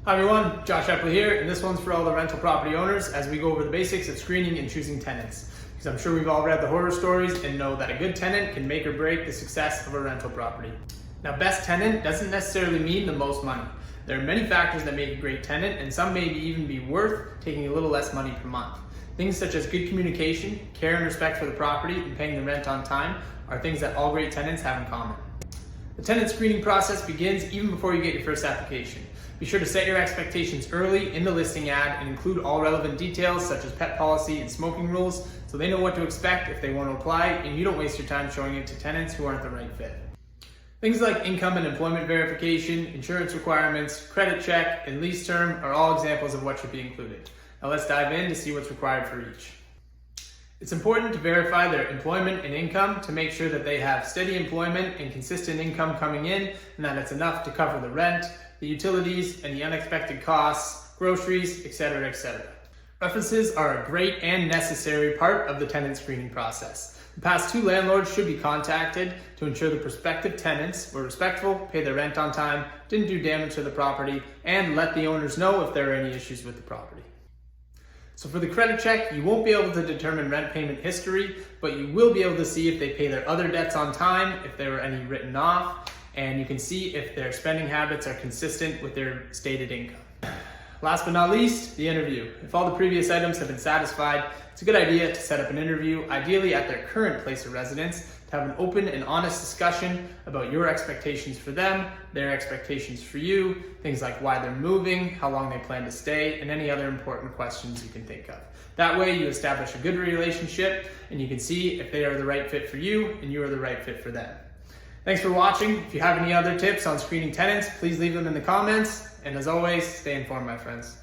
Hi everyone, Josh Epley here, and this one's for all the rental property owners as we go over the basics of screening and choosing tenants. Because I'm sure we've all read the horror stories and know that a good tenant can make or break the success of a rental property. Now, best tenant doesn't necessarily mean the most money. There are many factors that make a great tenant, and some may even be worth taking a little less money per month. Things such as good communication, care and respect for the property, and paying the rent on time are things that all great tenants have in common. The tenant screening process begins even before you get your first application. Be sure to set your expectations early in the listing ad and include all relevant details such as pet policy and smoking rules so they know what to expect if they want to apply and you don't waste your time showing it to tenants who aren't the right fit. Things like income and employment verification, insurance requirements, credit check, and lease term are all examples of what should be included. Now let's dive in to see what's required for each. It's important to verify their employment and income to make sure that they have steady employment and consistent income coming in and that it's enough to cover the rent, the utilities, and the unexpected costs, groceries, etc., etc. References are a great and necessary part of the tenant screening process. The past two landlords should be contacted to ensure the prospective tenants were respectful, paid their rent on time, didn't do damage to the property, and let the owners know if there are any issues with the property. So for the credit check, you won't be able to determine rent payment history, but you will be able to see if they pay their other debts on time, if there were any written off, and you can see if their spending habits are consistent with their stated income. Last but not least, the interview. If all the previous items have been satisfied, it's a good idea to set up an interview, ideally at their current place of residence, to have an open and honest discussion about your expectations for them, their expectations for you, things like why they're moving, how long they plan to stay, and any other important questions you can think of. That way you establish a good relationship and you can see if they are the right fit for you and you are the right fit for them. Thanks for watching. If you have any other tips on screening tenants, please leave them in the comments. And as always, stay informed, my friends.